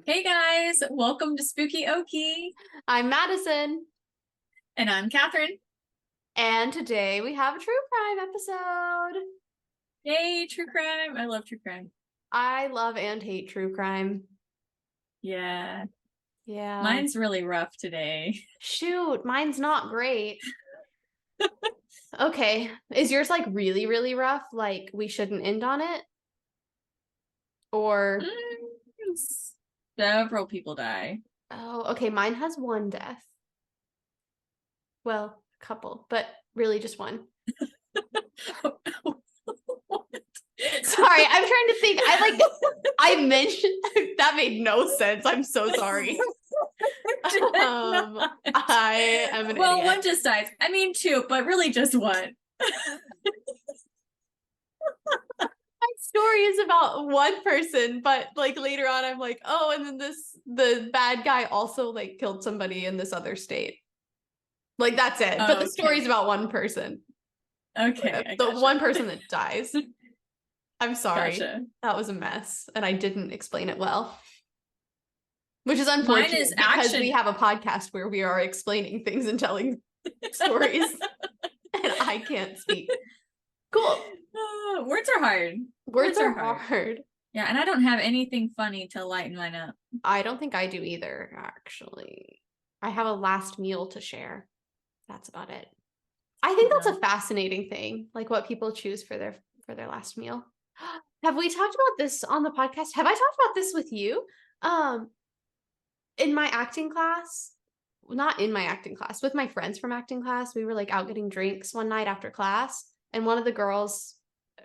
Hey guys, welcome to Spooky Okie. I'm Madison, And I'm Catherine. and today we have a true crime episode. Yay, true crime. I love true crime. I love and hate true crime. Yeah. Yeah. Mine's really rough today. Shoot, mine's not great. Okay. Is yours like really, really rough? Like we shouldn't end on it? Or Several people die. oh, okay, mine has one death. Well, a couple, but really just one. Sorry, I'm trying to think. I mentioned that made no sense. I'm so sorry. I am an idiot. One just dies. I mean two, but really just one. My story is about one person, but like later on I'm like, oh, and then the bad guy also like killed somebody in this other state. Like that's it. But the story's about one person. Okay. The one person that dies. I'm sorry. Gotcha. That was a mess, and I didn't explain it well. Which is unfortunate Mine is because we have a podcast where we are explaining things and telling stories, and I can't speak. Cool. Words are hard. Words are hard. Yeah, and I don't have anything funny to lighten mine up. I don't think I do either, actually. I have a last meal to share. That's about it. I think that's a fascinating thing, like what people choose for their last meal. Have we talked about this on the podcast? Have I talked about this with you? In my acting class, not in my acting class, with my friends from acting class, we were like out getting drinks one night after class, and one of the girls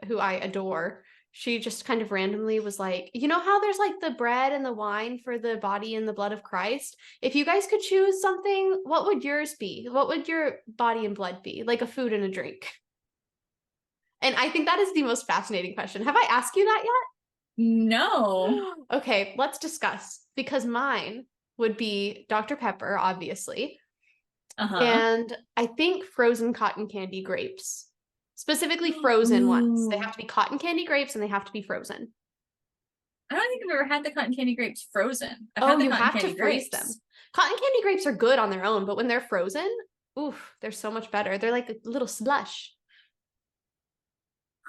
who I adore, she just kind of randomly was like, you know how there's like the bread and the wine for the body and the blood of Christ? If you guys could choose something, what would yours be? What would your body and blood be? Like a food and a drink. And I think that is the most fascinating question. Have I asked you that yet? No. Okay, let's discuss. Because mine would be Dr. Pepper, obviously. And I think frozen cotton candy grapes. Specifically frozen ones. They have to be cotton candy grapes and they have to be frozen. I don't think I've ever had the cotton candy grapes frozen. You have to freeze them. Cotton candy grapes are good on their own, but when they're frozen, oof, they're so much better. They're like a little slush.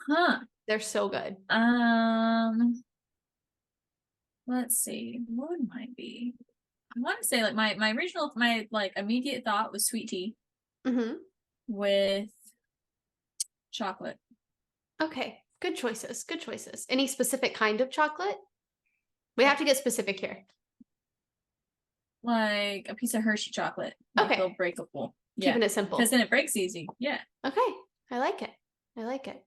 Huh. They're so good. Let's see. What would mine be? I want to say like my original, my like immediate thought was sweet tea with chocolate. Okay. Good choices. Good choices. Any specific kind of chocolate? We have to get specific here. Like a piece of Hershey chocolate. Okay. Like breakable. Keeping it simple. Because then it breaks easy. Yeah. Okay. I like it. I like it.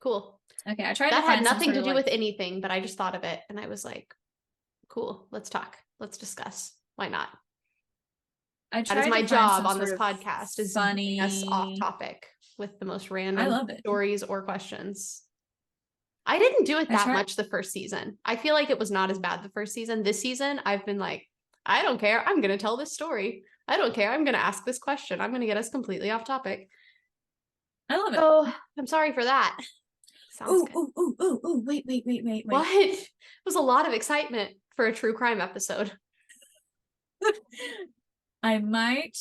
Cool. Okay. I tried that had nothing to do with anything, but I just thought of it and I was like, cool, let's talk. Let's discuss. Why not? That is my job on this podcast, is funny us off topic with the most random stories or questions. I didn't do it that much the first season. I feel like it was not as bad the first season. This season, I've been like, I don't care. I'm going to tell this story. I don't care. I'm going to ask this question. I'm going to get us completely off topic. I love it. Oh, I'm sorry for that. Sounds good. Ooh, wait. What? It was a lot of excitement for a true crime episode. I might.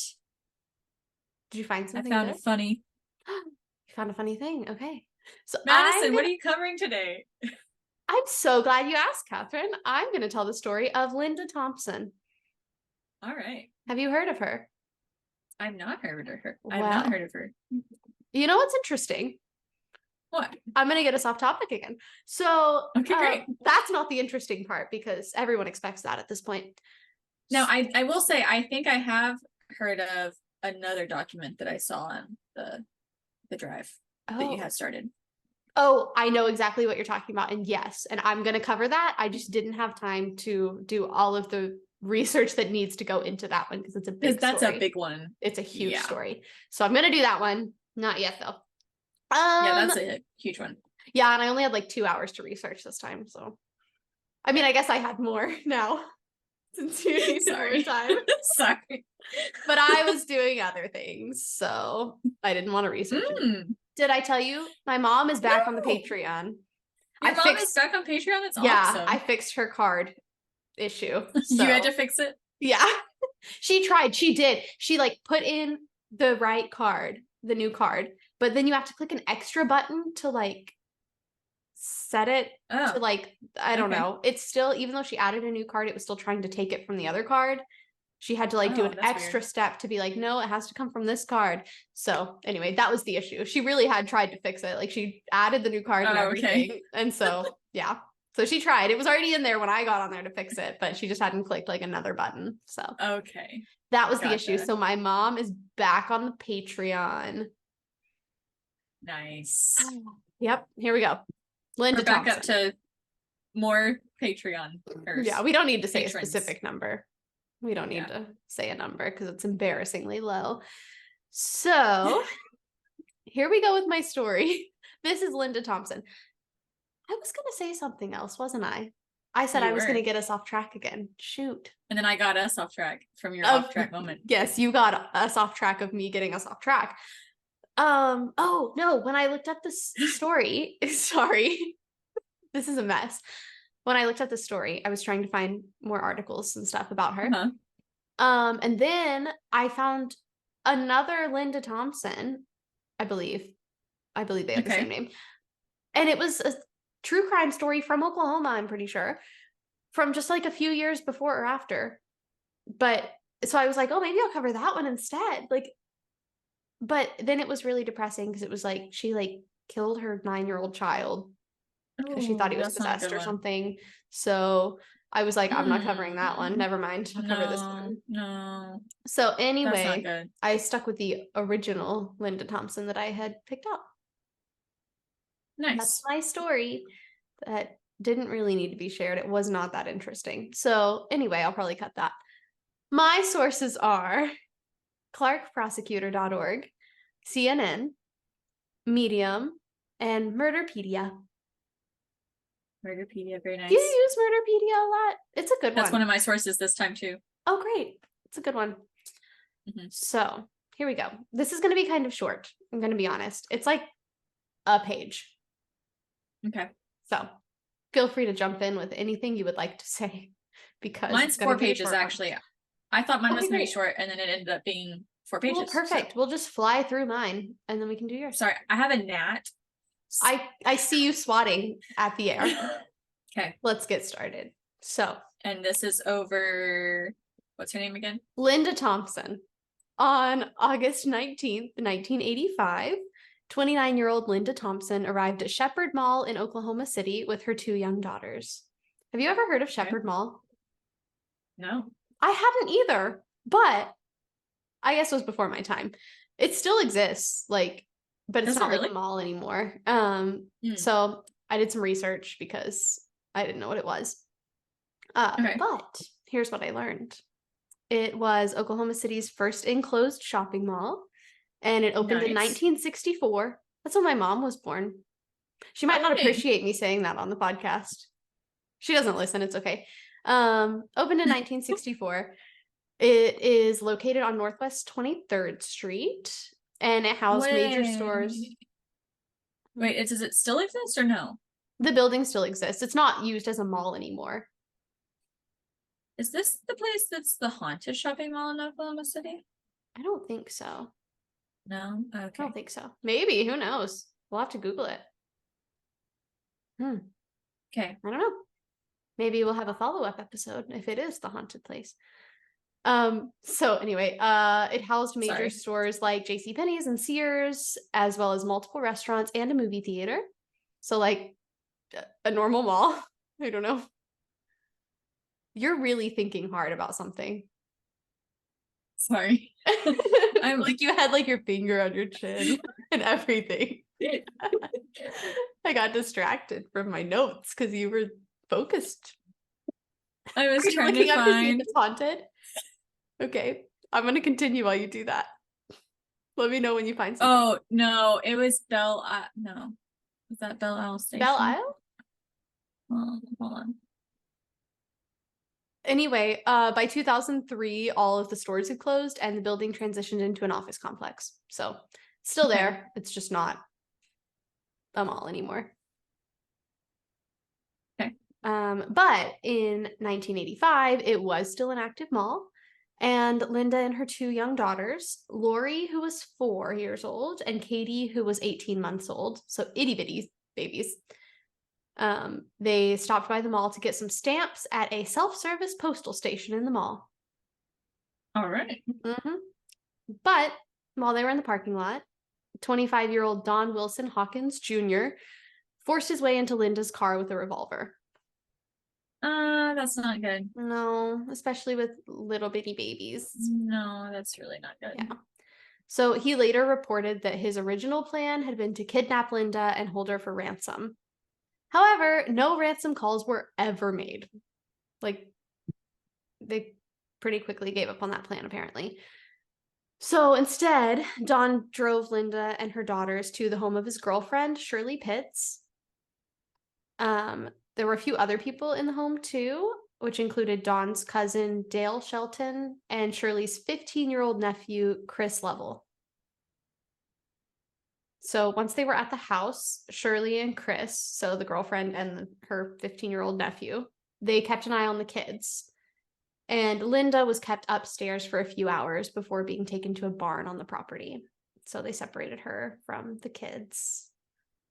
Did you find something? I found it funny. You found a funny thing. Okay. So Madison, what are you covering today? I'm so glad you asked, Catherine. I'm going to tell the story of Linda Thompson. All right. Have you heard of her? I've not heard of her. I've not heard of her. You know what's interesting? What? I'm going to get us off topic again. So okay, great. That's not the interesting part because everyone expects that at this point. Now, I will say, I think I have heard of another document that I saw on the drive that you had started. Oh, I know exactly what you're talking about. And yes, and I'm going to cover that. I just didn't have time to do all of the research that needs to go into that one because it's a big story. That's a big one. It's a huge story. So I'm going to do that one. Not yet, though. Yeah, that's a huge one. Yeah, and I only had like 2 hours to research this time. So, I mean, I guess I had more now since you need more time. Sorry. But I was doing other things, so I didn't want to research it. Did I tell you? My mom is back on the Patreon. Your mom is back on Patreon? That's awesome. Yeah, I fixed her card. issue. So. You had to fix it? Yeah. She tried. She did. She like put in the right card, the new card, but then you have to click an extra button to like set it to like, I don't know. It's still, even though she added a new card, it was still trying to take it from the other card. She had to like do an extra step to be like, no, it has to come from this card. So anyway, that was the issue. She really had tried to fix it. Like she added the new card and everything. Okay. And so, yeah. So she tried. It was already in there when I got on there to fix it, but she just hadn't clicked like another button. So okay. That was the issue. So my mom is back on the Patreon. Nice. Yep. Here we go. Linda We're back Thompson. up to more Patreon. Yeah, we don't need to say a specific number. We don't need to say a number because it's embarrassingly low. So here we go with my story. This is Linda Thompson. I was going to say something else, wasn't I? I said I was going to get us off track again. Shoot. And then I got us off track from your off track moment. Yes, you got us off track of me getting us off track. Oh no, when I looked up this story, sorry, this is a mess. When I looked at the story, I was trying to find more articles and stuff about her. And then I found another Linda Thompson, I believe they have the same name. And it was a true crime story from Oklahoma, I'm pretty sure, from just like a few years before or after. But so I was like, oh, maybe I'll cover that one instead. Like, but then it was really depressing because it was like she like killed her 9-year-old child because she thought he was possessed or something. So I was like, I'm not covering that one. Never mind. I'll cover this one. No. So anyway, I stuck with the original Linda Thompson that I had picked up. Nice. That's my story that didn't really need to be shared. It was not that interesting. So anyway, I'll probably cut that. My sources are clarkprosecutor.org, CNN, Medium, and Murderpedia. Murderpedia, very nice. Do you use Murderpedia a lot? It's a good one. That's one of my sources this time too. Oh, great. It's a good one. So here we go. This is going to be kind of short. I'm going to be honest. It's like a page. Okay. So feel free to jump in with anything you would like to say because mine's 4 pages actually. I thought mine was going to be short and then it ended up being 4 pages. Well, perfect. So. We'll just fly through mine and then we can do yours. Sorry, I have a gnat. I see you swatting at the air. Okay. Let's get started. So. And this is over, what's her name again? Linda Thompson. On August 19th, 1985, 29-year-old Linda Thompson arrived at Shepherd Mall in Oklahoma City with her 2 young daughters. Have you ever heard of Shepherd Mall? No. I hadn't either, but I guess it was before my time. It still exists, like, but it's not like a mall anymore. So I did some research because I didn't know what it was. But here's what I learned. It was Oklahoma City's first enclosed shopping mall, and it opened in 1964. That's when my mom was born. She might not appreciate me saying that on the podcast. She doesn't listen. It's okay. Opened in 1964. It is located on Northwest 23rd Street, and it housed major stores. Wait, does it still exist or no? The building still exists. It's not used as a mall anymore. Is this the place that's the haunted shopping mall in Oklahoma City? I don't think so. No? Okay. I don't think so. Maybe. Who knows? We'll have to Google it. Okay. I don't know. Maybe we'll have a follow-up episode if it is the haunted place. So anyway, it housed major stores like JCPenney's and Sears, as well as multiple restaurants and a movie theater. So like a normal mall. I don't know. You're really thinking hard about something. Sorry. I'm like, you had like your finger on your chin and everything. I got distracted from my notes because you were focused. I was trying to find it's haunted. Okay, I'm gonna continue while you do that. Let me know when you find something. Oh no, it was Belle. No, is that Belle Isle Station? Belle Isle? Hold on. Anyway, by 2003, all of the stores had closed and the building transitioned into an office complex. So it's still there. It's just not a mall anymore. Okay. But in 1985, it was still an active mall. And Linda and her 2 young daughters, Lori, who was 4 years old, and Katie, who was 18 months old, so itty-bitty babies, they stopped by the mall to get some stamps at a self-service postal station in the mall. All right. But while they were in the parking lot, 25-year-old Don Wilson Hawkins Jr. forced his way into Linda's car with a revolver. That's not good. No, especially with little bitty babies. No, that's really not good. Yeah. So he later reported that his original plan had been to kidnap Linda and hold her for ransom. However, no ransom calls were ever made. Like, they pretty quickly gave up on that plan, apparently. So instead, Don drove Linda and her daughters to the home of his girlfriend, Shirley Pitts. There were a few other people in the home too, which included Don's cousin, Dale Shelton, and Shirley's 15-year-old nephew, Chris Lovell. So once they were at the house, Shirley and Chris, so the girlfriend and her 15-year-old nephew, they kept an eye on the kids. And Linda was kept upstairs for a few hours before being taken to a barn on the property. So they separated her from the kids.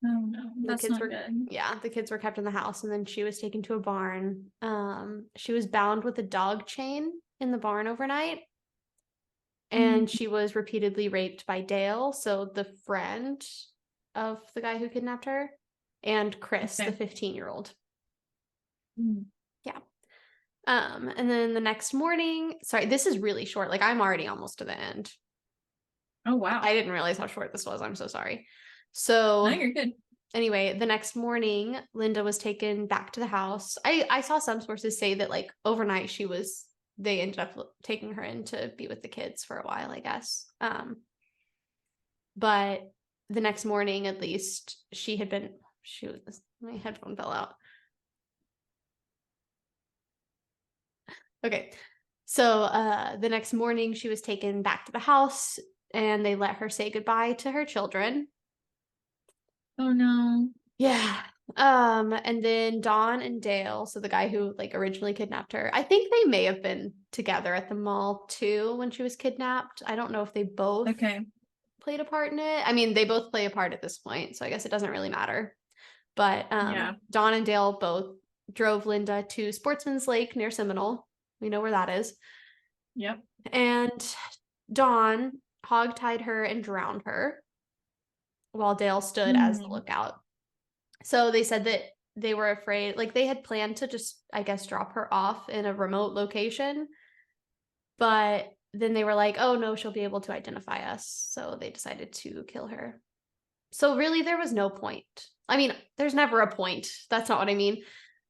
Oh no, that's not good. Yeah, the kids were kept in the house, and then she was taken to a barn. She was bound with a dog chain in the barn overnight. And she was repeatedly raped by Dale, so the friend of the guy who kidnapped her, and Chris, the 15-year-old. Yeah. And then the next morning, sorry, this is really short. Like, I'm already almost to the end. Oh, wow. I didn't realize how short this was. I'm so sorry. So, no, you're good. Anyway, the next morning, Linda was taken back to the house. I saw some sources say that, like, overnight they ended up taking her in to be with the kids for a while, I guess. But the next morning, at least, my headphone fell out. Okay. So the next morning, she was taken back to the house, and they let her say goodbye to her children. Oh, no. Yeah. And then Don and Dale, so the guy who like originally kidnapped her, I think they may have been together at the mall too when she was kidnapped. I don't know if they both played a part in it. I mean, they both play a part at this point, so I guess it doesn't really matter. But Don and Dale both drove Linda to Sportsman's Lake near Seminole. We know where that is. Yep. And Don hogtied her and drowned her while Dale stood as the lookout. So they said that they were afraid, like they had planned to just, I guess, drop her off in a remote location. But then they were like, oh no, she'll be able to identify us. So they decided to kill her. So really there was no point. I mean, there's never a point. That's not what I mean.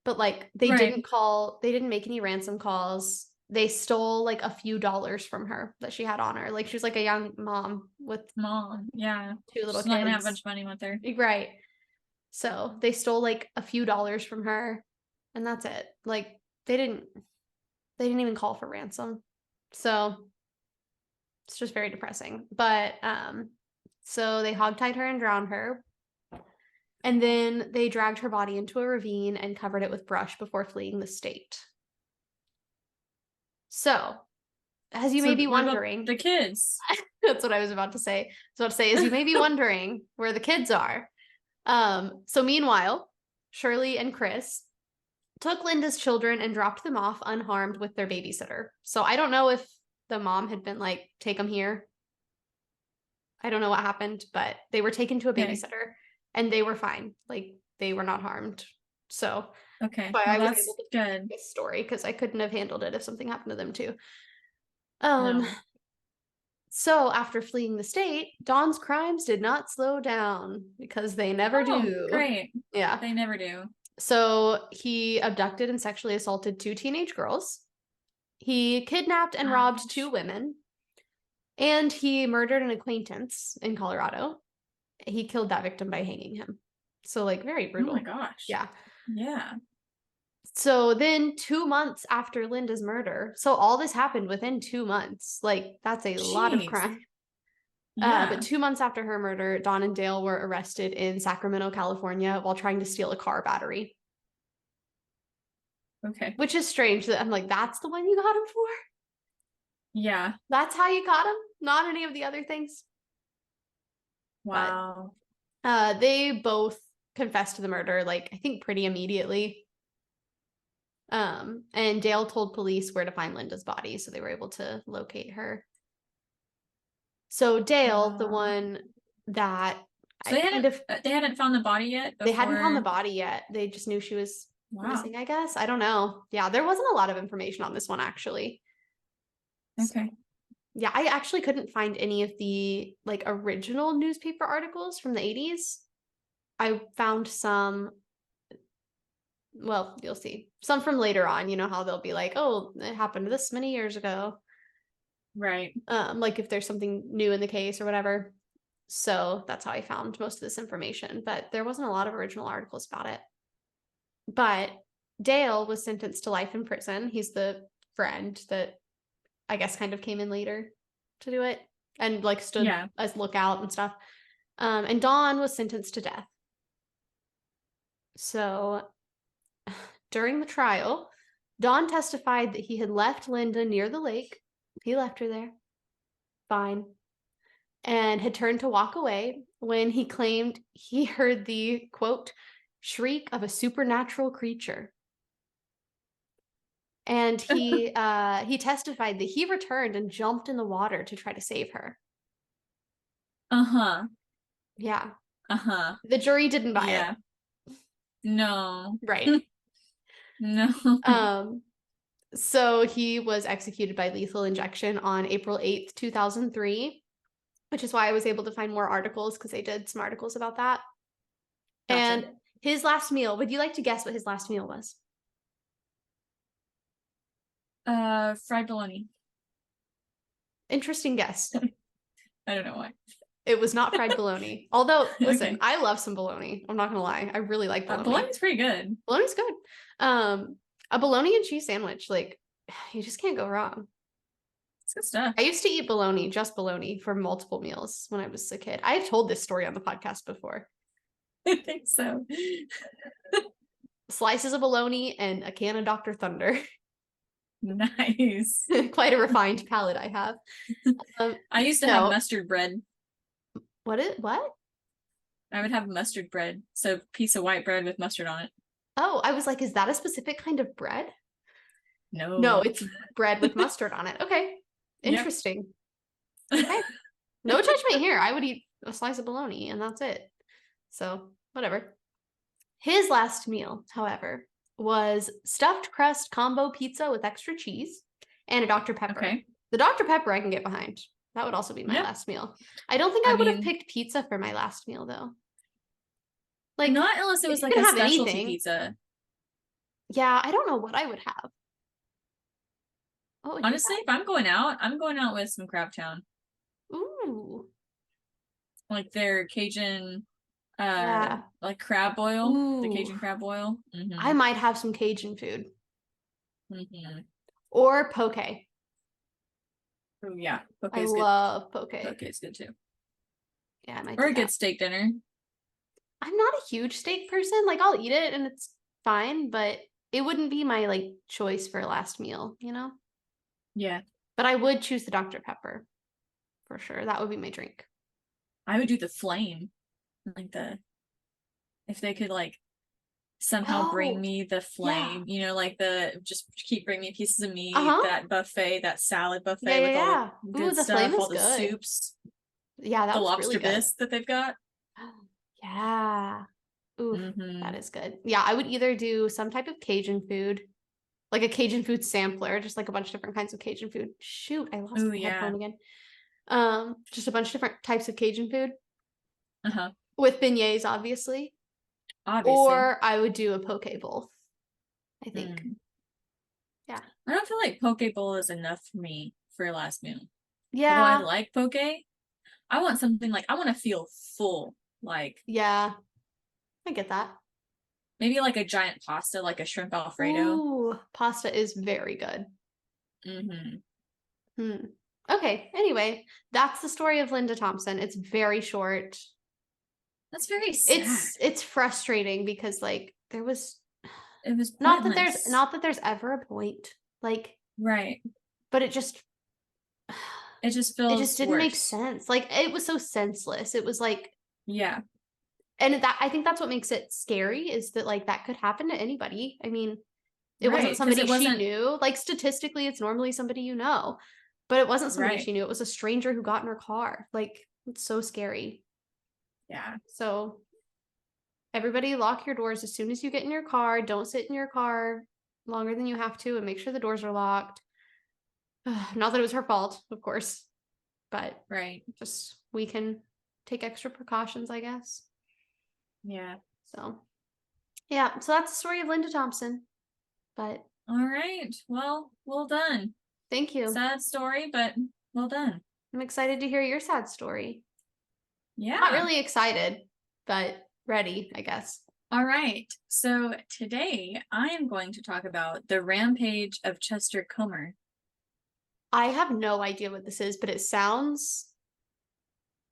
But like they didn't make any ransom calls. They stole like a few dollars from her that she had on her. Like she was like a young mom with 2 little kids. She's not gonna have much money with her. Right. So they stole like a few dollars from her, and that's it. Like they didn't even call for ransom. So it's just very depressing. But so they hogtied her and drowned her. And then they dragged her body into a ravine and covered it with brush before fleeing the state. So, as you may be wondering, the kids. That's what I was about to say. As you may be wondering where the kids are. So meanwhile, Shirley and Chris took Linda's children and dropped them off unharmed with their babysitter. So I don't know if the mom had been like, take them here. I don't know what happened, but they were taken to a babysitter and they were fine. Like they were not harmed. So I was able to good this story because I couldn't have handled it if something happened to them too. So after fleeing the state, Don's crimes did not slow down because they never do. Great. Yeah. They never do. So he abducted and sexually assaulted 2 teenage girls. He kidnapped and robbed 2 women. And he murdered an acquaintance in Colorado. He killed that victim by hanging him. So like very brutal. Oh my gosh. Yeah. Yeah. So then 2 months after Linda's murder, so all this happened within 2 months. Like that's a lot of crime. Yeah. But 2 months after her murder, Don and Dale were arrested in Sacramento, California while trying to steal a car battery. Okay. Which is strange that I'm like, that's the one you got him for? Yeah. That's how you caught him? Not any of the other things? Wow. But they both confessed to the murder, like, I think pretty immediately. And Dale told police where to find Linda's body, so they were able to locate her. So Dale, the one that so they hadn't found the body yet before... They hadn't found the body yet. They just knew she was missing, I guess. I don't know. Yeah, there wasn't a lot of information on this one, actually. Okay. Yeah, I actually couldn't find any of the like original newspaper articles from the 80s. I found some, well, you'll see. Some from later on, you know how they'll be like, oh, it happened this many years ago. Right. Like if there's something new in the case or whatever. So that's how I found most of this information, but there wasn't a lot of original articles about it. But Dale was sentenced to life in prison. He's the friend that I guess kind of came in later to do it and like stood as lookout and stuff. And Dawn was sentenced to death. So during the trial, Dawn testified that he had left Linda near the lake. He left her there. Fine. And had turned to walk away when he claimed he heard the, quote, shriek of a supernatural creature. And he testified that he returned and jumped in the water to try to save her. Uh-huh. Yeah. Uh-huh. The jury didn't buy it. No. Right. No. So he was executed by lethal injection on April 8th, 2003, which is why I was able to find more articles because they did some articles about that. Gotcha. And his last meal, would you like to guess what his last meal was? Fried bologna. Interesting guess. I don't know why. It was not fried bologna. Although, listen, okay. I love some bologna. I'm not gonna lie. I really like bologna. Bologna's pretty good. Bologna's good. A bologna and cheese sandwich, like, you just can't go wrong. It's good stuff. I used to eat bologna, just bologna, for multiple meals when I was a kid. I've told this story on the podcast before. I think so. Slices of bologna and a can of Dr. Thunder. Nice. Quite a refined palate I have. I used to have mustard bread. What? I would have mustard bread. So piece of white bread with mustard on it. Oh, I was like, is that a specific kind of bread? No. No, it's bread with mustard on it. Okay. Interesting. Yep. Okay. No judgment here. I would eat a slice of bologna and that's it. So, whatever. His last meal, however, was stuffed crust combo pizza with extra cheese and a Dr. Pepper. Okay. The Dr. Pepper I can get behind. That would also be my last meal. I don't think I would have picked pizza for my last meal, though. Like, not unless it was like a specialty pizza. Yeah, I don't know what I would have. Honestly, if I'm going out with some Crabtown. Ooh. Like their Cajun, like crab boil. Ooh. The Cajun crab boil. Mm-hmm. I might have some Cajun food. Mm-hmm. Or poke. Oh, yeah. I love poke. Poke is good too. Yeah, I might. Or a good steak dinner. I'm not a huge steak person. Like, I'll eat it and it's fine, but it wouldn't be my like choice for last meal, you know? Yeah. But I would choose the Dr. Pepper for sure. That would be my drink. I would do the flame. Like if they could like somehow bring me the flame, you know, like just keep bringing me pieces of meat, that buffet, that salad buffet with all the good stuff, all the soups. Yeah, that was lobster really good. bisque that they've got. Yeah. Ooh, that is good. Yeah, I would either do some type of Cajun food, like a Cajun food sampler, just like a bunch of different kinds of Cajun food. Shoot, I lost my headphone again. Just a bunch of different types of Cajun food. With beignets, obviously. Or I would do a poke bowl, I think. Yeah. I don't feel like poke bowl is enough for me for a last meal. Yeah. Although I like poke, I want something like, I want to feel full. Like. Yeah. I get that. Maybe like a giant pasta, like a shrimp Alfredo. Ooh, pasta is very good. Okay, anyway, that's the story of Linda Thompson. It's very short. That's very sad. It's frustrating because like it was Not pointless. that there's ever a point. Like, right. but it just feels didn't make worse. sense. Like, it was so senseless. It was like, Yeah. and that, I think that's what makes it scary, is that like that could happen to anybody. I mean, it wasn't Right. Because somebody it she wasn't knew. Like, statistically, it's normally somebody you know, but it wasn't somebody right. she knew. It was a stranger who got in her car. Like, it's so scary. Yeah. So everybody lock your doors as soon as you get in your car. Don't sit in your car longer than you have to, and make sure the doors are locked. Not that it was her fault, of course, but Right. just we can take extra precautions, I guess. Yeah. So, yeah, so that's the story of Linda Thompson. But All right. Well done. thank you. Sad story, but well done. I'm excited to hear your sad story. Yeah. Not really excited, but ready, I guess. All right. So today I am going to talk about the Rampage of Chester Comer. I have no idea what this is, but it sounds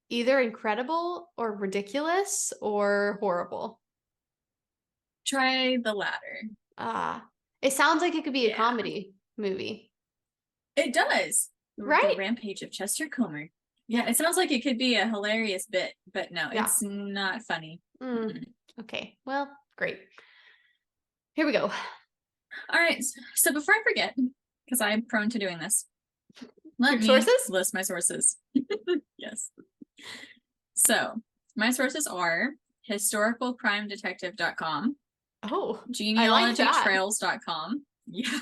either incredible or ridiculous or horrible. Try the latter. It sounds like it could be a Yeah. comedy movie. It does. Right? The Rampage of Chester Comer. Yeah, it sounds like it could be a hilarious bit, but no, Yeah. it's not funny. Okay, well, great. Here we go. All right. So before I forget, because I'm prone to doing this, let me sources? list my sources. Yes. So my sources are historicalcrimedetective.com, Oh, genealogytrails.com, yeah,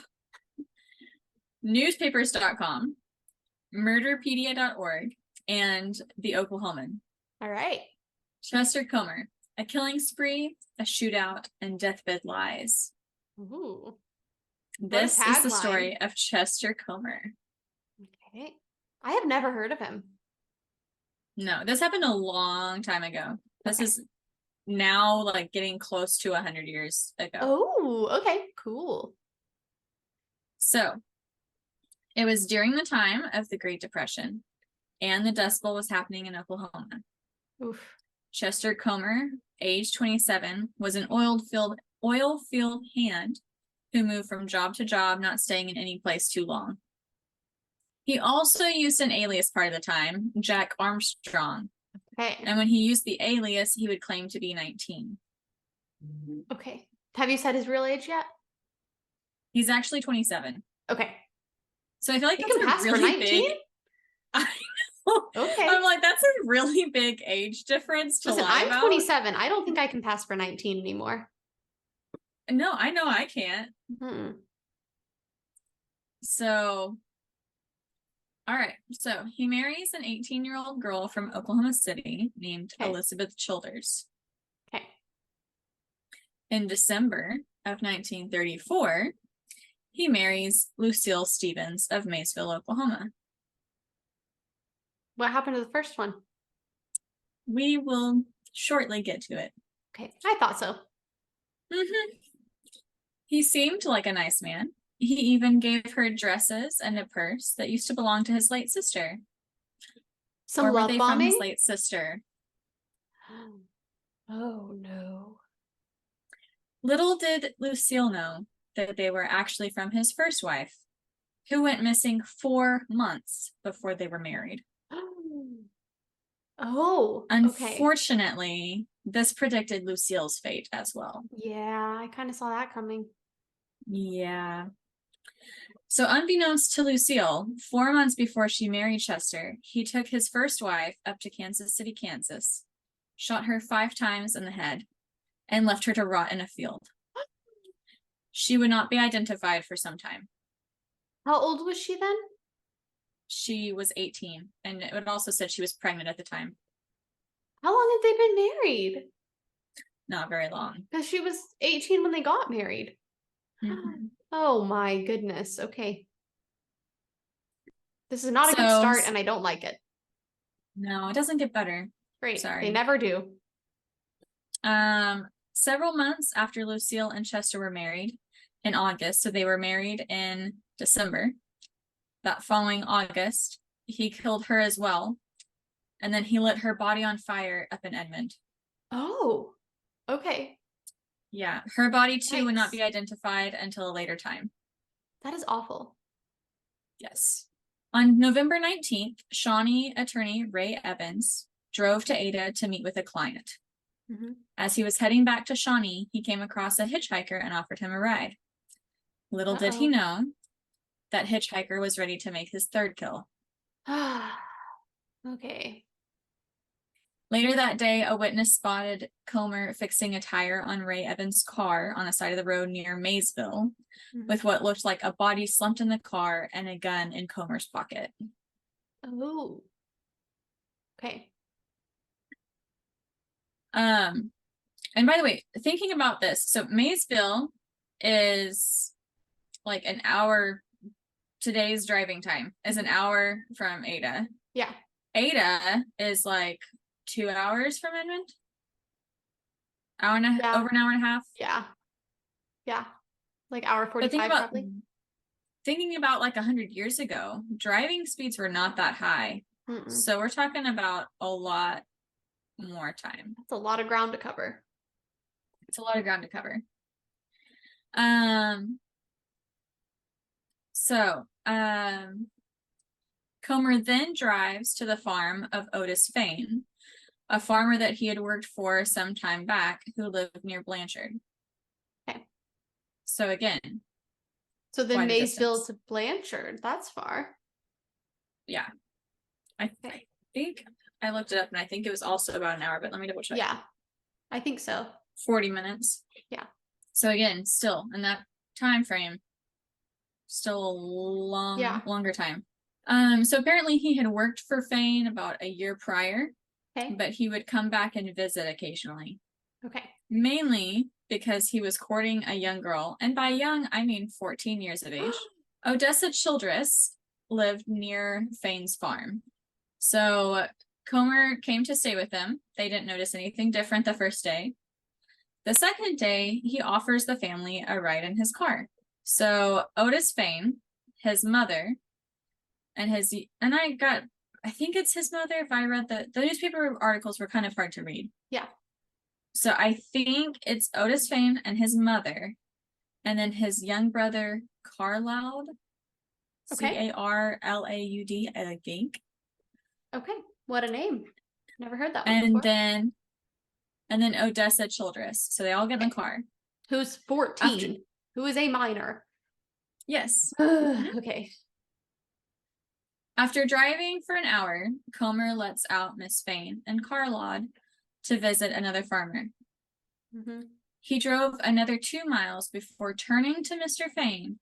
newspapers.com, murderpedia.org, and the Oklahoman. All right. Chester Comer, a killing spree, a shootout, and deathbed lies. Ooh. This is the story of Chester Comer. Okay. I have never heard of him. No, this happened a long time ago. This is now like getting close to 100 years ago. Oh, okay, cool. So it was during the time of the Great Depression, and the Dust Bowl was happening in Oklahoma. Oof. Chester Comer, age 27, was an oil field hand who moved from job to job, not staying in any place too long. He also used an alias part of the time, Jack Armstrong. Okay. And when he used the alias, he would claim to be 19. Okay. Have you said his real age yet? He's actually 27. Okay. So I feel like he that's can a pass really for 19? big. I know. Okay. I'm like, that's a really big age difference to Listen, lie I'm about. 27. I don't think I can pass for 19 anymore. No, I know I can't. So, all right. So he marries an 18-year-old girl from Oklahoma City named Elizabeth Childers. Okay. In December of 1934, he marries Lucille Stevens of Maysville, Oklahoma. What happened to the first one? We will shortly get to it. Okay, I thought so. He seemed like a nice man. He even gave her dresses and a purse that used to belong to his late sister. Some love bombing? From his late sister. Oh, no. Little did Lucille know that they were actually from his first wife, who went missing 4 months before they were married. Oh, unfortunately, this predicted Lucille's fate as well. Yeah, I kind of saw that coming. Yeah. So unbeknownst to Lucille, 4 months before she married Chester, he took his first wife up to Kansas City, Kansas, shot her 5 times in the head, and left her to rot in a field. She would not be identified for some time. How old was she then? She was 18, and it also said she was pregnant at the time. How long had they been married? Not very long. Because she was 18 when they got married. Oh my goodness. Okay. This is not a good start, and I don't like it. No, it doesn't get better. Great. Sorry. They never do. Several months after Lucille and Chester were married in August, so they were married in December. That following August, he killed her as well. And then he lit her body on fire up in Edmond. Oh, okay. Yeah, her body too would not Yikes. be identified until a later time. That is awful. Yes. On November 19th, Shawnee attorney Ray Evans drove to Ada to meet with a client. As he was heading back to Shawnee, he came across a hitchhiker and offered him a ride. Little did he know that hitchhiker was ready to make his third kill. Okay. Later that day, a witness spotted Comer fixing a tire on Ray Evans' car on the side of the road near Maysville, with what looked like a body slumped in the car and a gun in Comer's pocket. Oh. Okay. And by the way, thinking about this, so Maysville is like an hour, today's driving time is an hour from Ada. Yeah. Ada is like 2 hours from Edmond. Over an hour and a half. Yeah. Yeah. Like hour 45 probably. Thinking about like 100 years ago, driving speeds were not that high. So we're talking about a lot more time. That's a lot of ground to cover. It's a lot of ground to cover. Comer then drives to the farm of Otis Fane, a farmer that he had worked for some time back who lived near Blanchard. Okay. So again. So then Maysville to Blanchard, that's far. Yeah. I think I looked it up and I think it was also about an hour, but let me double check. Yeah, I think so. 40 minutes. Yeah. So again, still in that time frame, still a longer time. So apparently he had worked for Fane about a year prior, but he would come back and visit occasionally. Okay. Mainly because he was courting a young girl, and by young, I mean 14 years of age. Odessa Childress lived near Fane's farm. So Comer came to stay with them. They didn't notice anything different the first day. The second day, he offers the family a ride in his car. So Otis Fane, his mother, I think it's his mother. If I read the newspaper articles were kind of hard to read. Yeah. So I think it's Otis Fane and his mother, and then his young brother, Carlaud. Okay. Carlaud, I think. Okay. What a name. Never heard that one before. And then Odessa Childress. So they all get in the car. Who's 14? Who is a minor? Yes. Okay. After driving for an hour, Comer lets out Miss Fane and Carlaud to visit another farmer. He drove another 2 miles before turning to Mr. Fane.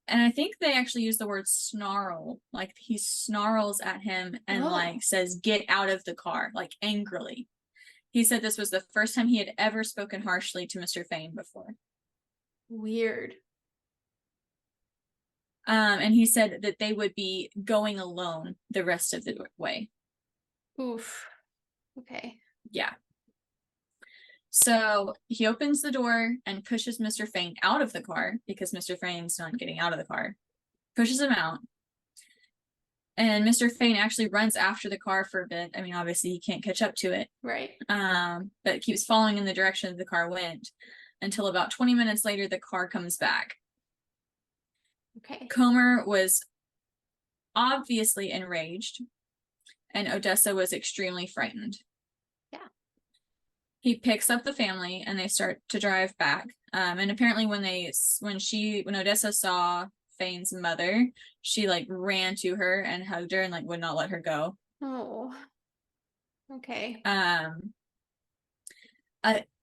And I think they actually use the word snarl. Like he snarls at him and like says, "Get out of the car," like angrily. He said this was the first time he had ever spoken harshly to Mr. Fane before. Weird. And he said that they would be going alone the rest of the way. Oof. Okay. Yeah. So he opens the door and pushes Mr. Fane out of the car because Mr. Fane's not getting out of the car. Pushes him out. And Mr. Fane actually runs after the car for a bit. I mean, obviously he can't catch up to it. Right. But keeps following in the direction the car went until about 20 minutes later, the car comes back. Okay. Comer was obviously enraged, and Odessa was extremely frightened. Yeah. He picks up the family and they start to drive back. And apparently when Odessa saw Fane's mother, she like ran to her and hugged her and like would not let her go. Oh. Okay.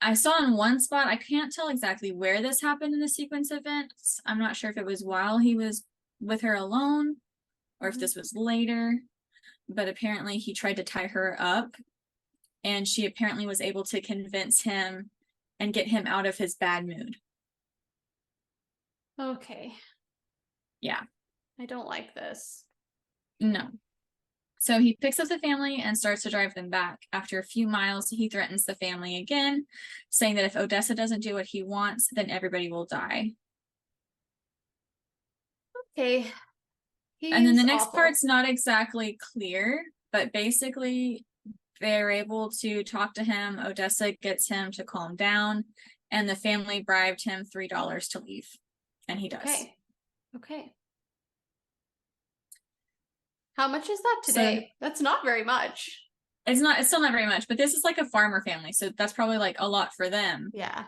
I saw in one spot, I can't tell exactly where this happened in the sequence of events. I'm not sure if it was while he was with her alone or if this was later, but apparently he tried to tie her up and she apparently was able to convince him and get him out of his bad mood. Okay. Yeah. I don't like this. No. So he picks up the family and starts to drive them back. After a few miles, he threatens the family again, saying that if Odessa doesn't do what he wants, then everybody will die. Okay. And then the next part's not exactly clear, but basically they're able to talk to him. Odessa gets him to calm down and the family bribed him $3 to leave, and he does. Okay. How much is that today? So, that's not very much. It's still not very much, but this is like a farmer family, so that's probably like a lot for them. Yeah.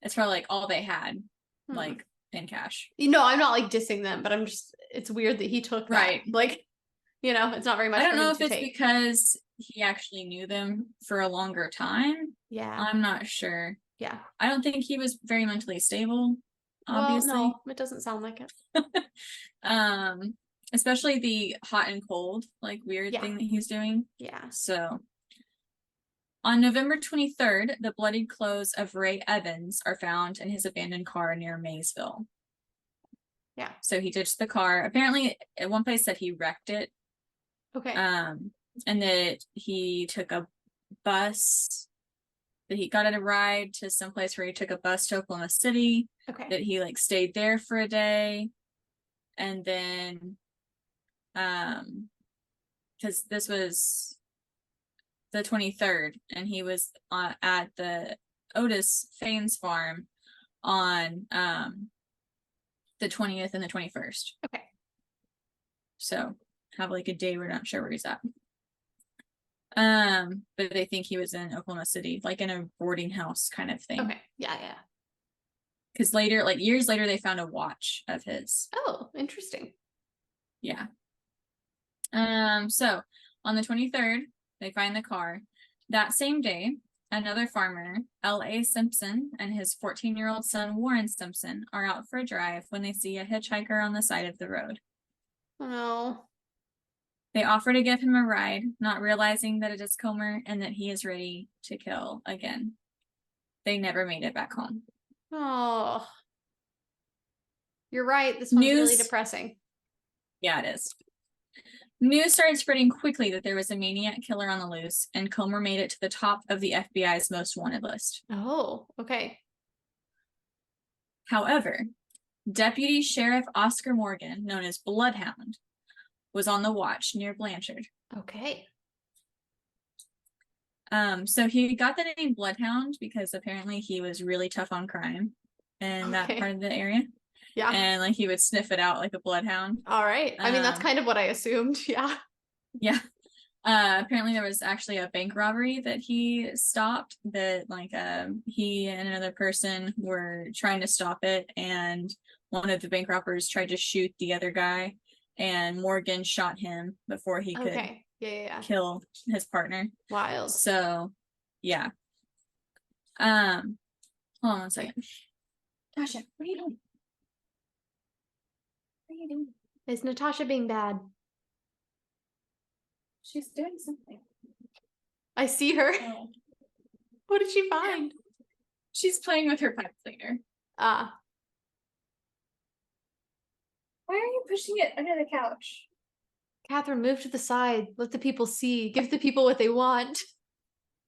It's probably like all they had, like in cash. I'm not like dissing them, but it's weird that he took that. Right. Like, it's not very much. I don't know if it's because he actually knew them for a longer time. Yeah. I'm not sure. Yeah. I don't think he was very mentally stable, obviously. Well, no, it doesn't sound like it. Especially the hot and cold, like weird thing that he's doing. Yeah. So on November 23rd, the bloodied clothes of Ray Evans are found in his abandoned car near Maysville. Yeah. So he ditched the car. Apparently, at one place said he wrecked it. Okay. And that he took a bus, that he got at a ride to some place where he took a bus to Oklahoma City. Okay. That he like stayed there for a day. And then, because this was the 23rd, and he was at the Otis Faines farm on the 20th and the 21st. Okay. So have like a day we're not sure where he's at. But they think he was in Oklahoma City, like in a boarding house kind of thing. Okay. Yeah. Because later, like years later, they found a watch of his. Oh, interesting. Yeah. So on the 23rd, they find the car. That same day, another farmer, L.A. Simpson, and his 14-year-old son, Warren Simpson, are out for a drive when they see a hitchhiker on the side of the road. Oh. They offer to give him a ride, not realizing that it is Comer and that he is ready to kill again. They never made it back home. Oh. You're right. This one's really depressing. Yeah, it is. News started spreading quickly that there was a maniac killer on the loose, and Comer made it to the top of the FBI's most wanted list. Oh, okay. However, Deputy Sheriff Oscar Morgan, known as Bloodhound, was on the watch near Blanchard. Okay. So he got the name Bloodhound because apparently he was really tough on crime in that part of the area. Yeah. And like he would sniff it out like a bloodhound. All right. I mean, that's kind of what I assumed. Yeah. Yeah. Apparently there was actually a bank robbery that he stopped, that like he and another person were trying to stop it, and one of the bank robbers tried to shoot the other guy, and Morgan shot him before he could kill his partner. Wild. So yeah. Hold on one second. Tasha, what are you doing? What are you doing? Is Natasha being bad? She's doing something. I see her. Oh. What did she find? She's playing with her pipe cleaner. Ah. Why are you pushing it under the couch? Catherine, move to the side. Let the people see. Give the people what they want.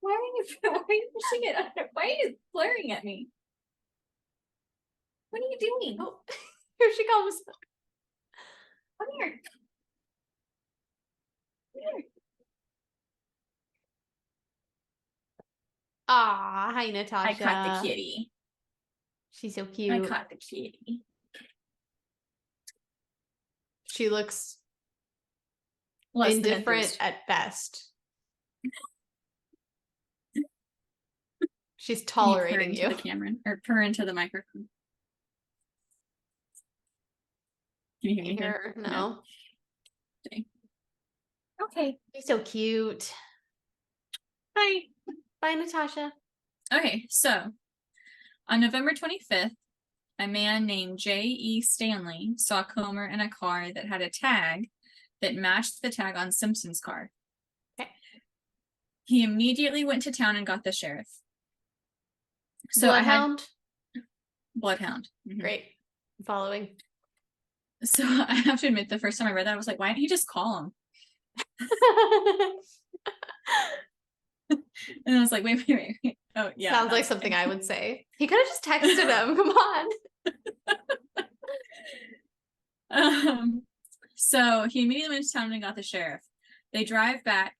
Why are you pushing it under? Why are you glaring at me? What are you doing? Oh, here she comes. Come here. Ah, hi, Natasha. I caught the kitty. She's so cute. I caught the kitty. She looks indifferent at best. She's tolerating you. The camera, or purr into the microphone. Can you hear me? No. Okay. She's so cute. Bye. Bye, Natasha. Okay, so on November 25th, a man named J.E. Stanley saw Comer in a car that had a tag that matched the tag on Simpson's car. Okay. He immediately went to town and got the sheriff. So Bloodhound? Bloodhound. Mm-hmm. Great. I'm following. So I have to admit, the first time I read that, I was like, why didn't he just call him? And I was like, wait. Oh, yeah. Sounds like something I would say. He could have just texted him. Come on. So he immediately went to town and got the sheriff. They drive back,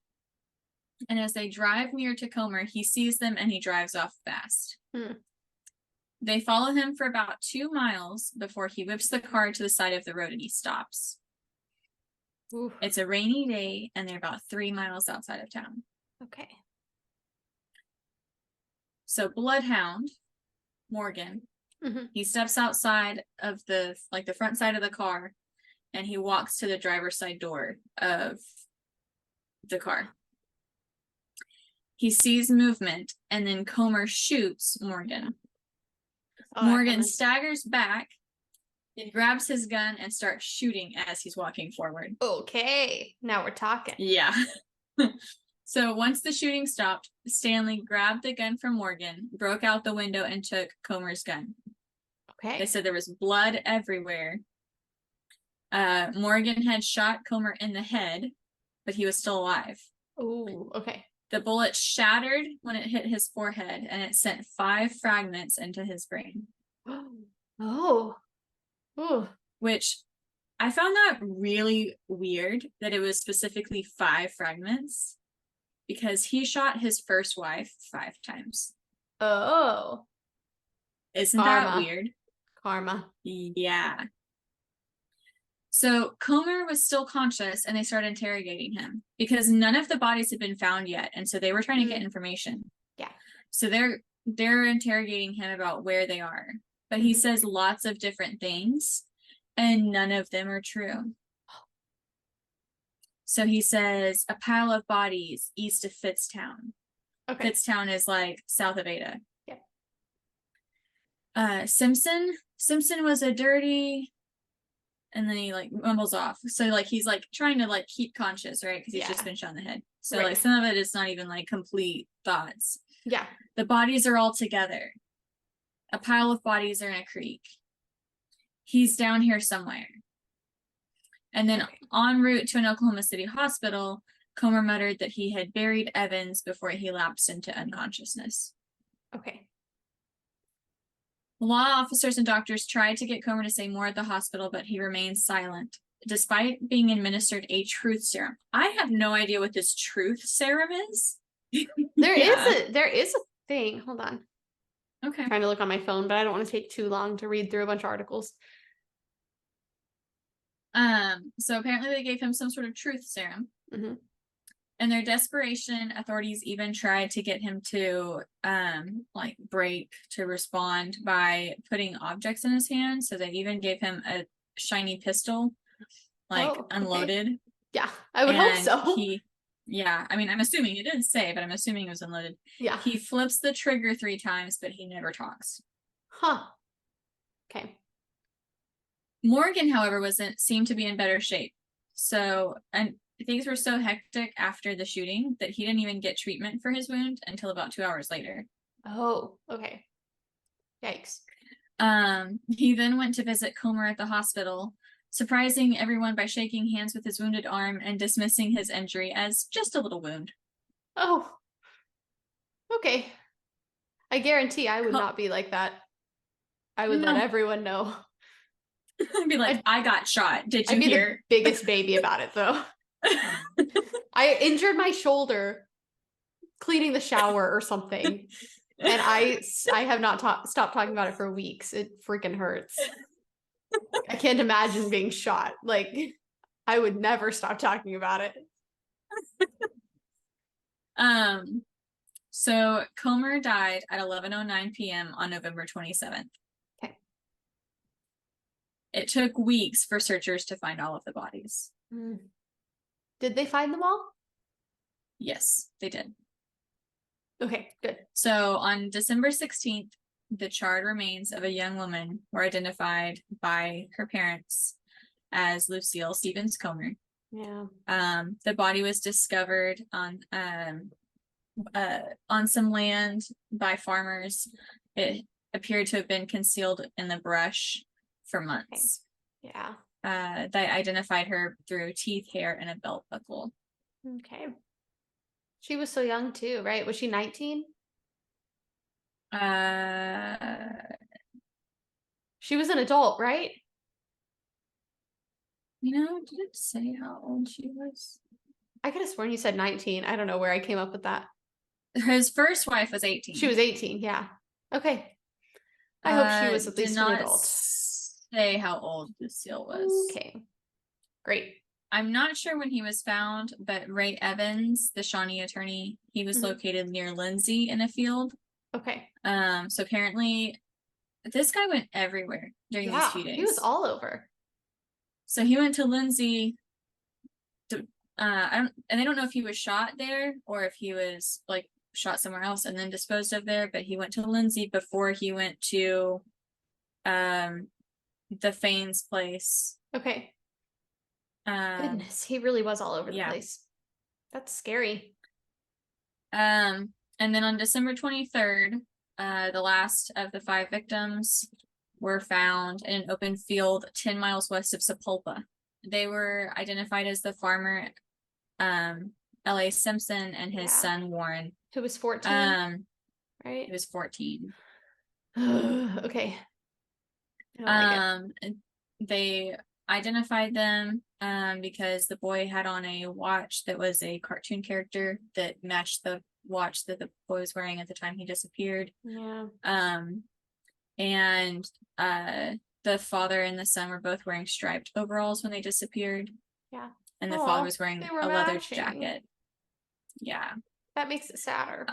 and as they drive near to Comer, he sees them and he drives off fast. They follow him for about 2 miles before he whips the car to the side of the road and he stops. Oof. It's a rainy day and they're about 3 miles outside of town. Okay. So Bloodhound, Morgan, he steps outside of the front side of the car and he walks to the driver's side door of the car. He sees movement and then Comer shoots Morgan. Morgan staggers back and grabs his gun and starts shooting as he's walking forward. Okay, now we're talking. Yeah. So once the shooting stopped, Stanley grabbed the gun from Morgan, broke out the window, and took Comer's gun. Okay. They said there was blood everywhere. Morgan had shot Comer in the head, but he was still alive. Oh, okay. The bullet shattered when it hit his forehead, and it sent 5 fragments into his brain. Oh. Ooh. Which I found that really weird that it was specifically 5 fragments because he shot his first wife 5 times. Oh. Isn't that weird? Karma. Yeah. So Comer was still conscious and they started interrogating him because none of the bodies had been found yet. And so they were trying to get information. Yeah. So they're interrogating him about where they are. But he says lots of different things and none of them are true. So he says a pile of bodies east of Fitztown. Okay. Fitztown is like south of Ada. Yeah. Simpson was a dirty, and then he like mumbles off. So like he's like trying to like keep conscious, right? Because he's just been shot in the head. So like some of it is not even like complete thoughts. Yeah. The bodies are all together. A pile of bodies are in a creek. He's down here somewhere. And then en route to an Oklahoma City hospital, Comer muttered that he had buried Evans before he lapsed into unconsciousness. Okay. Law officers and doctors tried to get Comer to say more at the hospital, but he remained silent, despite being administered a truth serum. I have no idea what this truth serum is. There is a thing. Hold on. Okay. I'm trying to look on my phone, but I don't want to take too long to read through a bunch of articles. So apparently they gave him some sort of truth serum. In their desperation, authorities even tried to get him to like break to respond by putting objects in his hand. So they even gave him a shiny pistol, like unloaded. Okay. Yeah, I would hope so. Yeah, I mean, I'm assuming it didn't say, but I'm assuming it was unloaded. Yeah. He flips the trigger 3 times, but he never talks. Huh. Okay. Morgan, however, seemed to be in better shape. So, and things were so hectic after the shooting that he didn't even get treatment for his wound until about 2 hours later. Oh, okay. Yikes. He then went to visit Comer at the hospital, surprising everyone by shaking hands with his wounded arm and dismissing his injury as just a little wound. Oh, okay. I guarantee I would not be like that. I would let everyone know. I'd be like, I got shot. Did you hear? I'd be the biggest baby about it, though. I injured my shoulder cleaning the shower or something. And I have not stopped talking about it for weeks. It freaking hurts. I can't imagine being shot. Like, I would never stop talking about it. So Comer died at 11:09 p.m. on November 27th. Okay. It took weeks for searchers to find all of the bodies. Did they find them all? Yes, they did. Okay, good. So on December 16th, the charred remains of a young woman were identified by her parents as Lucille Stevens Comer. Yeah. The body was discovered on some land by farmers. It appeared to have been concealed in the brush for months. Okay. Yeah. They identified her through teeth, hair, and a belt buckle. Okay. She was so young too, right? Was she 19? She was an adult, right? You know, did it say how old she was? I could have sworn you said 19. I don't know where I came up with that. His first wife was 18. She was 18, yeah. Okay. I hope she was at Did least an not adult. say how old the seal was. Okay. Great. I'm not sure when he was found, but Ray Evans, the Shawnee attorney, he was located near Lindsay in a field. Okay. So apparently this guy went everywhere during these few days. He was all over. So he went to Lindsay. And they don't know if he was shot there or if he was like shot somewhere else and then disposed of there, but he went to Lindsay before he went to the Fane's place. Okay. Goodness, he really was all over the place. That's scary. And then on December 23rd, the last of the 5 victims were found in an open field 10 miles west of Sapulpa. They were identified as the farmer L.A. Simpson and his son Warren, who was 14. Right? He was 14. Okay. They identified them because the boy had on a watch that was a cartoon character that matched the watch that the boy was wearing at the time he disappeared. Yeah. And the father and the son were both wearing striped overalls when they disappeared. Yeah. And the father was wearing a leather jacket. Yeah. That makes it sadder.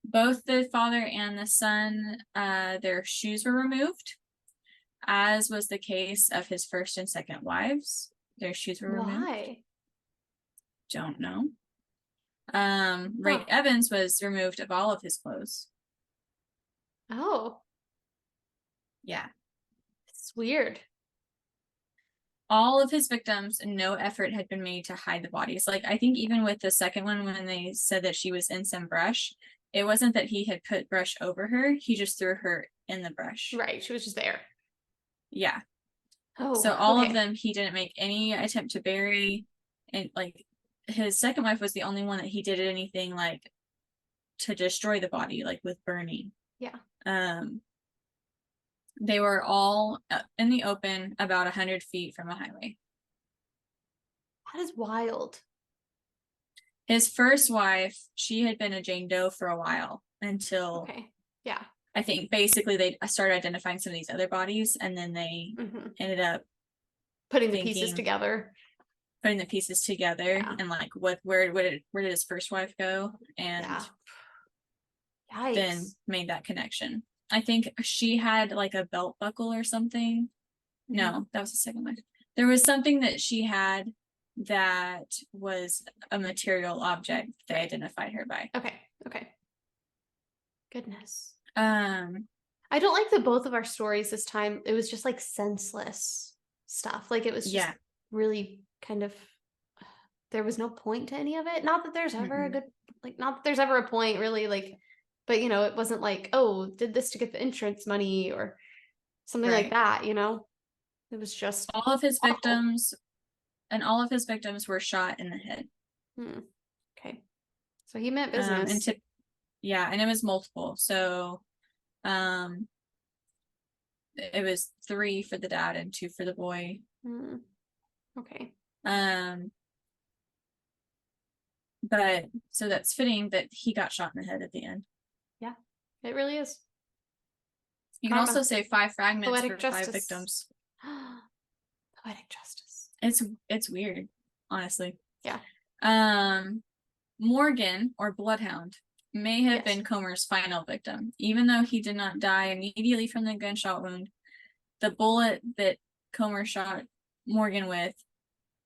Both the father and the son, their shoes were removed, as was the case of his first and second wives. Their shoes were removed. Why? Don't know. Ray Evans was removed of all of his clothes. Oh. Yeah. It's weird. All of his victims, no effort had been made to hide the bodies. Like, I think even with the second one, when they said that she was in some brush, it wasn't that he had put brush over her. He just threw her in the brush. Right. She was just there. Yeah. Oh, so all of them, he didn't make any attempt to bury. And like his second wife was the only one that he did anything like to destroy the body, like with burning. Yeah. They were all in the open about 100 feet from a highway. That is wild. His first wife, she had been a Jane Doe for a while until, okay. Yeah. I think basically they started identifying some of these other bodies, and then they ended up putting the pieces together. And like where did his first wife go, and then made that connection. I think she had like a belt buckle or something. No, that was the second wife. There was something that she had that was a material object they identified her by. Okay. Goodness. I don't like that both of our stories this time, it was just like senseless stuff. Like it was just really kind of, there was no point to any of it. Not that there's ever a good, like, not that there's ever a point really, like, but you know, it wasn't like, oh, did this to get the insurance money or something like that, you know? It was just all of his victims, and all of his victims were shot in the head. Okay. So he meant business. And it was multiple. So it was 3 for the dad and 2 for the boy. Okay. But so that's fitting that he got shot in the head at the end. Yeah, it really is. You can also say 5 fragments Poetic for justice. 5 victims. Poetic justice. It's weird, honestly. Yeah. Morgan, or Bloodhound, may have been Comer's final victim. Even though he did not die immediately from the gunshot wound, the bullet that Comer shot Morgan with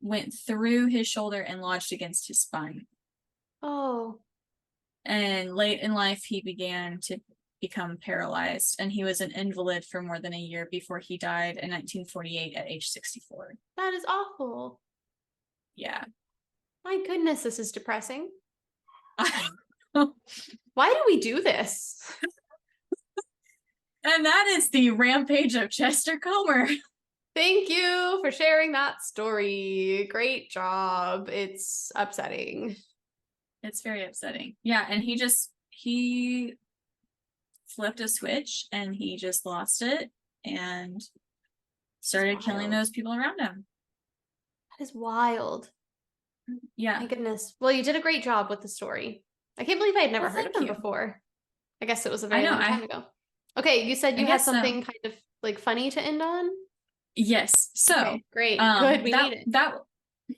went through his shoulder and lodged against his spine. Oh. And late in life, he began to become paralyzed, and he was an invalid for more than a year before he died in 1948 at age 64. That is awful. Yeah. My goodness, this is depressing. Why do we do this? And that is the Rampage of Chester Comer. Thank you for sharing that story. Great job. It's upsetting. It's very upsetting. Yeah, and he flipped a switch and he just lost it and started killing those people around him. That is wild. Yeah. My goodness. Well, you did a great job with the story. I can't believe I had never heard of him before. I guess it was a very long time ago. Okay, you said I you had guess so. something kind of like funny to end on? Yes. So, Okay, great. Good, we need it.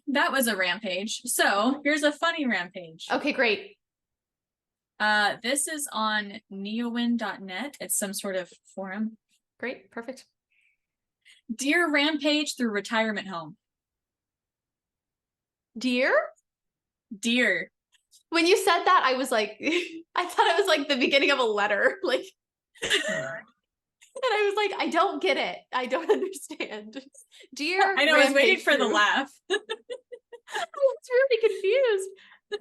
that was a rampage. So here's a funny rampage. Okay, great. This is on neowin.net. It's some sort of forum. Great, perfect. Deer rampage through retirement home. Deer? Deer. When you said that, I was like, I thought it was like the beginning of a letter. Like, and I was like, I don't get it. I don't understand. Deer. I know, I was waiting for the laugh. I was really confused.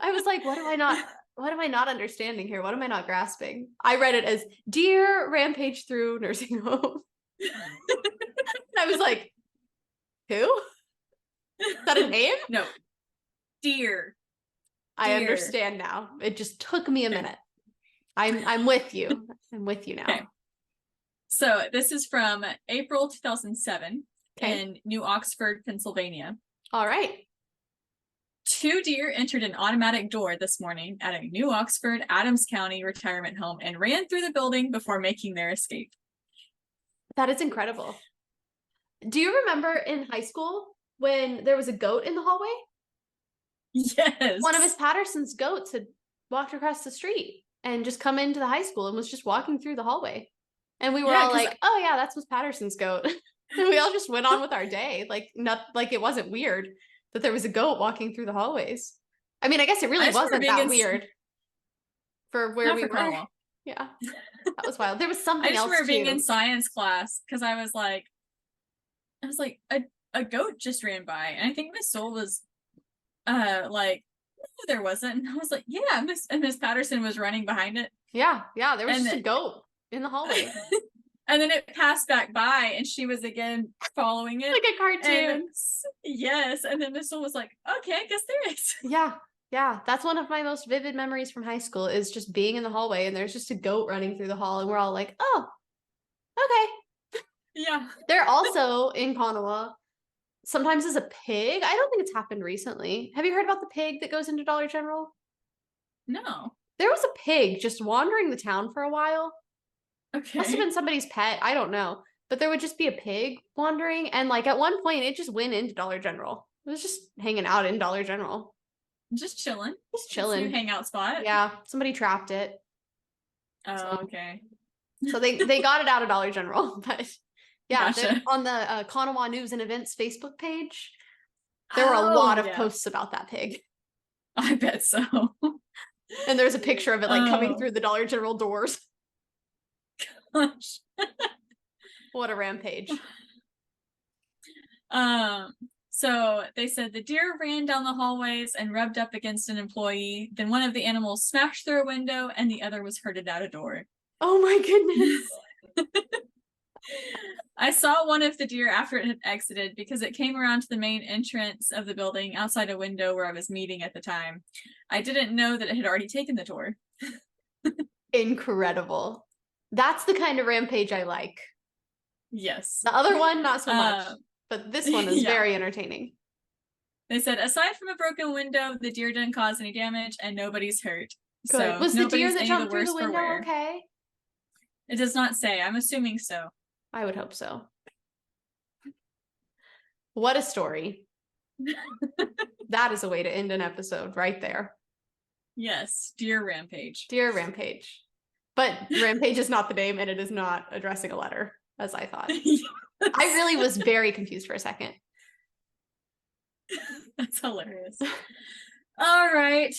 I was like, what am I not understanding here? What am I not grasping? I read it as Deer rampage through nursing home. And I was like, who? Is that a name? No. Deer. I understand now. It just took me a minute. I'm with you. I'm with you now. Okay. So this is from April 2007 in New Oxford, Pennsylvania. All right. 2 deer entered an automatic door this morning at a New Oxford, Adams County retirement home and ran through the building before making their escape. That is incredible. Do you remember in high school when there was a goat in the hallway? Yes. One of Miss Patterson's goats had walked across the street and just come into the high school and was just walking through the hallway. And we were all like, oh yeah, that's Miss Patterson's goat. And we all just went on with our day. Like, not like it wasn't weird that there was a goat walking through the hallways. I mean, I guess it really wasn't that weird for where we were. Yeah. That was wild. There was something else. I just remember being in science class because I was like, a goat just ran by. And I think Miss Soul was like, no, there wasn't. And I was like, yeah, Miss Patterson was running behind it. Yeah, there was just a goat in the hallway. And then it passed back by and she was again following it. Like a cartoon. Yes. And then Miss Soul was like, okay, I guess there is. Yeah. That's one of my most vivid memories from high school is just being in the hallway and there's just a goat running through the hall and we're all like, oh, okay. Yeah. They're also in Kanawha. Sometimes as a pig. I don't think it's happened recently. Have you heard about the pig that goes into Dollar General? No. There was a pig just wandering the town for a while. Okay. Must have been somebody's pet. I don't know. But there would just be a pig wandering. And like at one point, it just went into Dollar General. It was just hanging out in Dollar General. Just chilling. Just chilling. It's your hangout spot. Yeah. Somebody trapped it. Oh, okay. So they got it out of Dollar General. But yeah, gotcha. On the Kanawha News and Events Facebook page, there were a lot of posts about that pig. I bet so. And there's a picture of it like coming through the Dollar General doors. Gosh. What a rampage. So they said the deer ran down the hallways and rubbed up against an employee. Then one of the animals smashed through a window and the other was herded out a door. Oh my goodness. I saw one of the deer after it had exited because it came around to the main entrance of the building outside a window where I was meeting at the time. I didn't know that it had already taken the door. Incredible. That's the kind of rampage I like. Yes. The other one, not so much. But this one is very entertaining. They said, aside from a broken window, the deer didn't cause any damage and nobody's hurt. Good. So was the deer that jumped through the window okay? It does not say. I'm assuming so. I would hope so. What a story. That is a way to end an episode right there. Yes. Deer rampage. Deer rampage. But rampage is not the name and it is not addressing a letter, as I thought. Yes. I really was very confused for a second. That's hilarious. All right.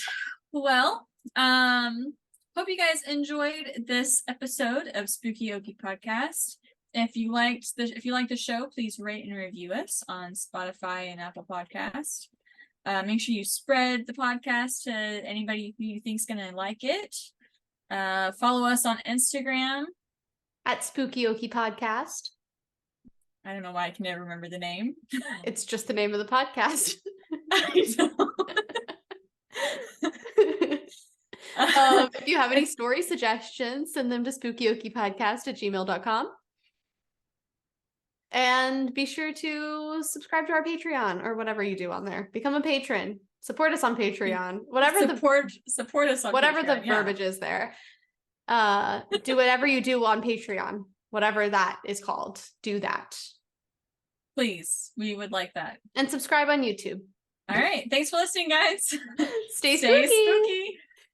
Well, hope you guys enjoyed this episode of Spooky Okie Podcast. If you liked the show, please rate and review us on Spotify and Apple Podcasts. Make sure you spread the podcast to anybody who you think's gonna like it. Follow us on Instagram at Spooky Okie Podcast. I don't know why I can never remember the name. It's just the name of the podcast. If you have any story suggestions, send them to spookyokipodcast@gmail.com. And be sure to subscribe to our Patreon or whatever you do on there. Become a patron. Support us on Patreon. Whatever support us on whatever Patreon, the verbiage is there. Do whatever you do on Patreon, whatever that is called. Do that. Please, we would like that. And subscribe on YouTube. All right. Thanks for listening, guys. Stay Stay spooky. spooky.